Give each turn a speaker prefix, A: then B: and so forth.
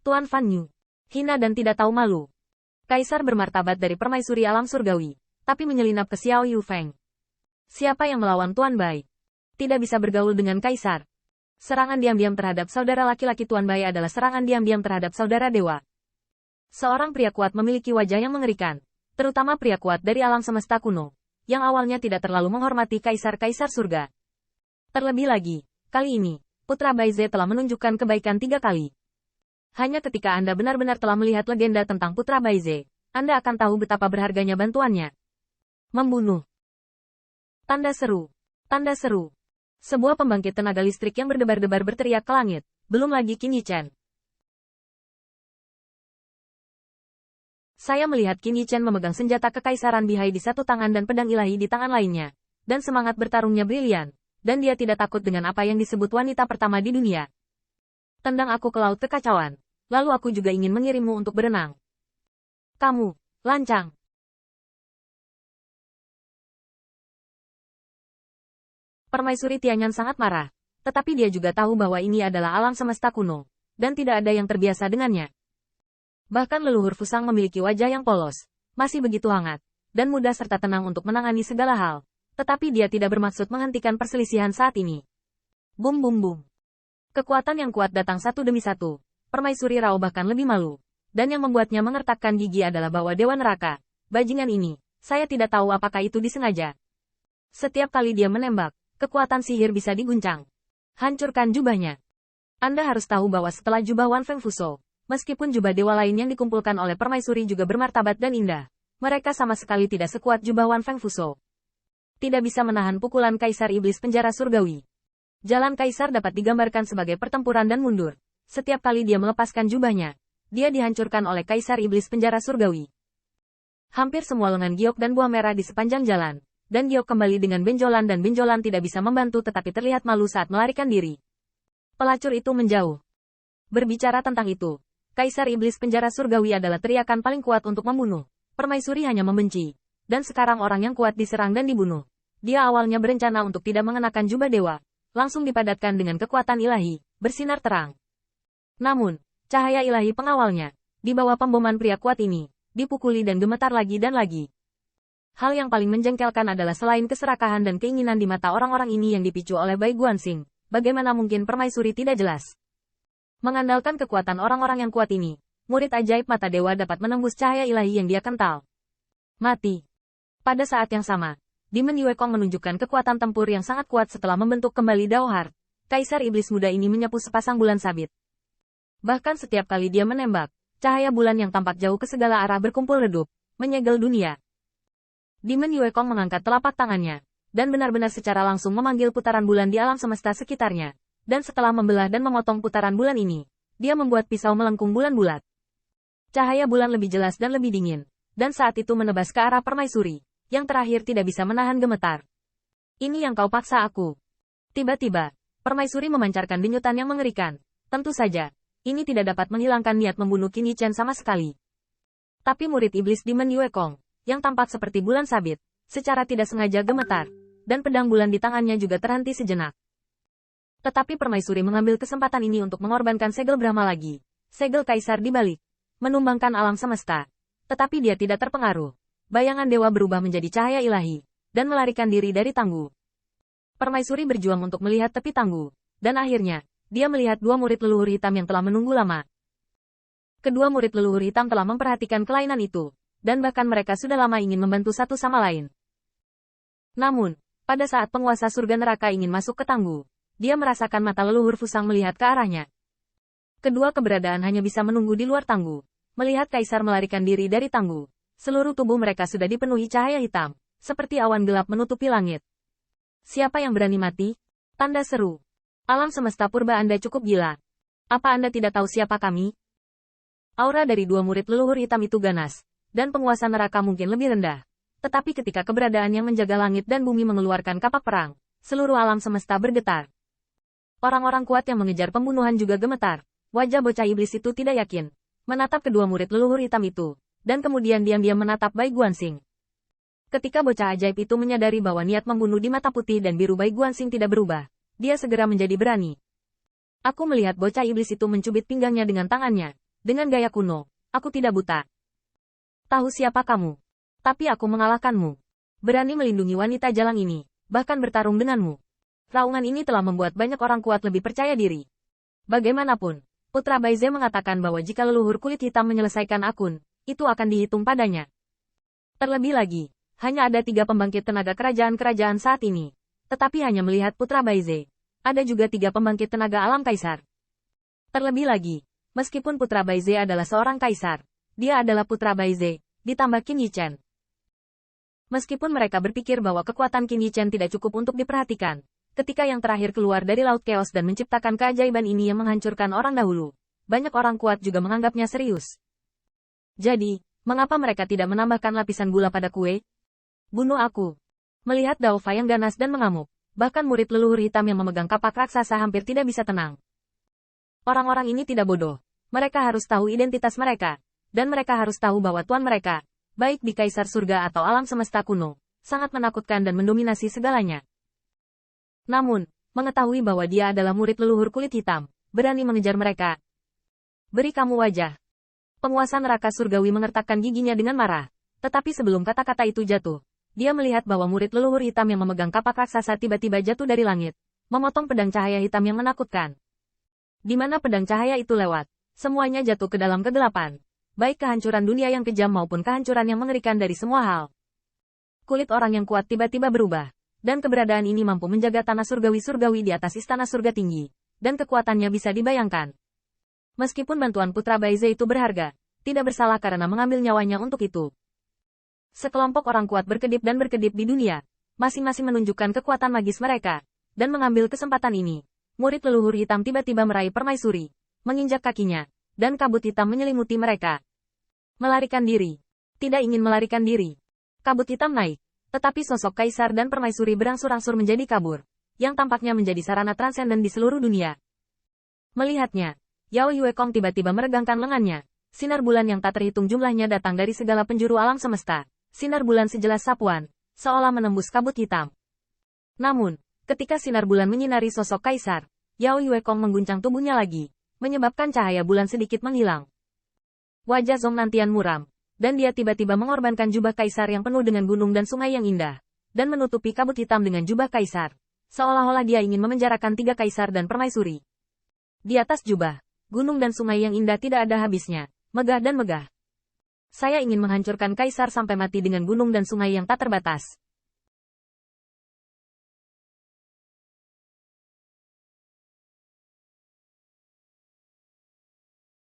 A: Tuan Fan Yu. Hina dan tidak tahu malu. Kaisar bermartabat dari permaisuri alam surgawi, tapi menyelinap ke Xiao Yu Feng. Siapa yang melawan Tuan Bai? Tidak bisa bergaul dengan Kaisar. Serangan diam-diam terhadap saudara laki-laki Tuan Bai adalah serangan diam-diam terhadap saudara dewa. Seorang pria kuat memiliki wajah yang mengerikan, terutama pria kuat dari alam semesta kuno, yang awalnya tidak terlalu menghormati kaisar-kaisar surga. Terlebih lagi, kali ini, Putra Baize telah menunjukkan kebaikan 3 kali. Hanya ketika Anda benar-benar telah melihat legenda tentang Putra Baize, Anda akan tahu betapa berharganya bantuannya. Membunuh. Tanda seru. Tanda seru. Sebuah pembangkit tenaga listrik yang berdebar-debar berteriak ke langit, belum lagi Qin Yichen. Saya melihat Qin Yichen memegang senjata kekaisaran bihai di satu tangan dan pedang ilahi di tangan lainnya, dan semangat bertarungnya brilian, dan dia tidak takut dengan apa yang disebut wanita pertama di dunia. Tendang aku ke laut kekacauan. Lalu aku juga ingin mengirimmu untuk berenang. Kamu, lancang. Permaisuri Tianyan sangat marah, tetapi dia juga tahu bahwa ini adalah alam semesta kuno, dan tidak ada yang terbiasa dengannya. Bahkan leluhur Fusang memiliki wajah yang polos, masih begitu hangat, dan mudah serta tenang untuk menangani segala hal, tetapi dia tidak bermaksud menghentikan perselisihan saat ini. Bum bum bum. Kekuatan yang kuat datang satu demi satu. Permaisuri Rao bahkan lebih malu. Dan yang membuatnya mengertakkan gigi adalah bahwa Dewa Neraka, bajingan ini, saya tidak tahu apakah itu disengaja. Setiap kali dia menembak, kekuatan sihir bisa diguncang. Hancurkan jubahnya. Anda harus tahu bahwa setelah jubah Wan Feng Fuso, meskipun jubah dewa lain yang dikumpulkan oleh permaisuri juga bermartabat dan indah, mereka sama sekali tidak sekuat jubah Wan Feng Fuso. Tidak bisa menahan pukulan Kaisar Iblis Penjara Surgawi. Jalan Kaisar dapat digambarkan sebagai pertempuran dan mundur. Setiap kali dia melepaskan jubahnya, dia dihancurkan oleh Kaisar Iblis Penjara Surgawi. Hampir semua lengan giok dan buah merah di sepanjang jalan, dan giok kembali dengan benjolan dan benjolan tidak bisa membantu tetapi terlihat malu saat melarikan diri. Pelacur itu menjauh. Berbicara tentang itu, Kaisar Iblis Penjara Surgawi adalah teriakan paling kuat untuk membunuh. Permaisuri hanya membenci, dan sekarang orang yang kuat diserang dan dibunuh. Dia awalnya berencana untuk tidak mengenakan jubah dewa, langsung dipadatkan dengan kekuatan ilahi, bersinar terang. Namun, cahaya ilahi pengawalnya, di bawah pemboman pria kuat ini, dipukuli dan gemetar lagi dan lagi. Hal yang paling menjengkelkan adalah selain keserakahan dan keinginan di mata orang-orang ini yang dipicu oleh Bai Guanxing, bagaimana mungkin permaisuri tidak jelas. Mengandalkan kekuatan orang-orang yang kuat ini, murid ajaib mata dewa dapat menembus cahaya ilahi yang dia kental. Mati. Pada saat yang sama, Demon Yue Kong menunjukkan kekuatan tempur yang sangat kuat setelah membentuk kembali Dao Heart. Kaisar Iblis Muda ini menyapu sepasang bulan sabit. Bahkan setiap kali dia menembak, cahaya bulan yang tampak jauh ke segala arah berkumpul redup, menyegel dunia. Demon Yue Kong mengangkat telapak tangannya, dan benar-benar secara langsung memanggil putaran bulan di alam semesta sekitarnya. Dan setelah membelah dan memotong putaran bulan ini, dia membuat pisau melengkung bulan bulat. Cahaya bulan lebih jelas dan lebih dingin, dan saat itu menebas ke arah permaisuri, yang terakhir tidak bisa menahan gemetar. Ini yang kau paksa aku. Tiba-tiba, permaisuri memancarkan denyutan yang mengerikan. Tentu saja, ini tidak dapat menghilangkan niat membunuh Qin Yichen sama sekali. Tapi murid iblis Demon Yue Kong, yang tampak seperti bulan sabit, secara tidak sengaja gemetar, dan pedang bulan di tangannya juga terhenti sejenak. Tetapi permaisuri mengambil kesempatan ini untuk mengorbankan segel Brahma lagi, segel Kaisar di balik, menumbangkan alam semesta. Tetapi dia tidak terpengaruh. Bayangan dewa berubah menjadi cahaya ilahi, dan melarikan diri dari tangguh. Permaisuri berjuang untuk melihat tepi tangguh, dan akhirnya, dia melihat dua murid leluhur hitam yang telah menunggu lama. Kedua murid leluhur hitam telah memperhatikan kelainan itu, dan bahkan mereka sudah lama ingin membantu satu sama lain. Namun, pada saat penguasa surga neraka ingin masuk ke tangguh, dia merasakan mata leluhur Fusang melihat ke arahnya. Kedua keberadaan hanya bisa menunggu di luar tangguh. Melihat Kaisar melarikan diri dari tangguh, seluruh tubuh mereka sudah dipenuhi cahaya hitam, seperti awan gelap menutupi langit. Siapa yang berani mati? Tanda seru. Alam semesta purba Anda cukup gila. Apa Anda tidak tahu siapa kami? Aura dari dua murid leluhur hitam itu ganas, dan penguasa neraka mungkin lebih rendah. Tetapi ketika keberadaan yang menjaga langit dan bumi mengeluarkan kapak perang, seluruh alam semesta bergetar. Orang-orang kuat yang mengejar pembunuhan juga gemetar. Wajah bocah iblis itu tidak yakin. Menatap kedua murid leluhur hitam itu, dan kemudian diam-diam menatap Bai Guanxing. Ketika bocah ajaib itu menyadari bahwa niat membunuh di mata putih dan biru Bai Guanxing tidak berubah, dia segera menjadi berani. Aku melihat bocah iblis itu mencubit pinggangnya dengan tangannya, Dengan gaya kuno, aku tidak buta. Tahu siapa kamu? Tapi aku mengalahkanmu. Berani melindungi wanita jalang ini, bahkan bertarung denganmu. Raungan ini telah membuat banyak orang kuat lebih percaya diri. Bagaimanapun, Putra Baize mengatakan bahwa jika leluhur kulit hitam menyelesaikan akun, itu akan dihitung padanya. Terlebih lagi, hanya ada 3 pembangkit tenaga kerajaan-kerajaan saat ini. Tetapi hanya melihat Putra Baize, ada juga 3 pembangkit tenaga alam kaisar. Terlebih lagi, meskipun Putra Baize adalah seorang kaisar, dia adalah Putra Baize, ditambah Qin Yichen. Meskipun mereka berpikir bahwa kekuatan Qin Yichen tidak cukup untuk diperhatikan, ketika yang terakhir keluar dari Laut Chaos dan menciptakan keajaiban ini yang menghancurkan orang dahulu, banyak orang kuat juga menganggapnya serius. Jadi, mengapa mereka tidak menambahkan lapisan gula pada kue? Bunuh aku. Melihat Dao Fei yang ganas dan mengamuk, bahkan murid leluhur hitam yang memegang kapak raksasa hampir tidak bisa tenang. Orang-orang ini tidak bodoh. Mereka harus tahu identitas mereka, dan mereka harus tahu bahwa tuan mereka, baik di Kaisar Surga atau alam semesta kuno, sangat menakutkan dan mendominasi segalanya. Namun, mengetahui bahwa dia adalah murid leluhur kulit hitam, berani mengejar mereka. Beri kamu wajah. Penguasa neraka surgawi mengertakkan giginya dengan marah, tetapi sebelum kata-kata itu jatuh, dia melihat bahwa murid leluhur hitam yang memegang kapak raksasa tiba-tiba jatuh dari langit, memotong pedang cahaya hitam yang menakutkan. Di mana pedang cahaya itu lewat, semuanya jatuh ke dalam kegelapan, baik kehancuran dunia yang kejam maupun kehancuran yang mengerikan dari semua hal. Kulit orang yang kuat tiba-tiba berubah, dan keberadaan ini mampu menjaga tanah surgawi-surgawi di atas istana surga tinggi, dan kekuatannya bisa dibayangkan. Meskipun bantuan Putra Baize itu berharga, tidak bersalah karena mengambil nyawanya untuk itu. Sekelompok orang kuat berkedip dan berkedip di dunia, masing-masing menunjukkan kekuatan magis mereka, dan mengambil kesempatan ini. Murid leluhur hitam tiba-tiba meraih permaisuri, menginjak kakinya, dan kabut hitam menyelimuti mereka. Melarikan diri. Tidak ingin melarikan diri. Kabut hitam naik, tetapi sosok kaisar dan permaisuri berangsur-angsur menjadi kabur, yang tampaknya menjadi sarana transenden di seluruh dunia. Melihatnya, Yao Yuekong tiba-tiba meregangkan lengannya. Sinar bulan yang tak terhitung jumlahnya datang dari segala penjuru alam semesta. Sinar bulan sejelas sapuan, seolah menembus kabut hitam. Namun, ketika sinar bulan menyinari sosok kaisar, Yao Yuekong mengguncang tubuhnya lagi, menyebabkan cahaya bulan sedikit menghilang. Wajah Zong Nantian muram, dan dia tiba-tiba mengorbankan jubah kaisar yang penuh dengan gunung dan sungai yang indah, dan menutupi kabut hitam dengan jubah kaisar, seolah-olah dia ingin memenjarakan 3 kaisar dan permaisuri. Di atas jubah, gunung dan sungai yang indah tidak ada habisnya, megah dan megah. Saya ingin menghancurkan kaisar sampai mati dengan gunung dan sungai yang tak terbatas.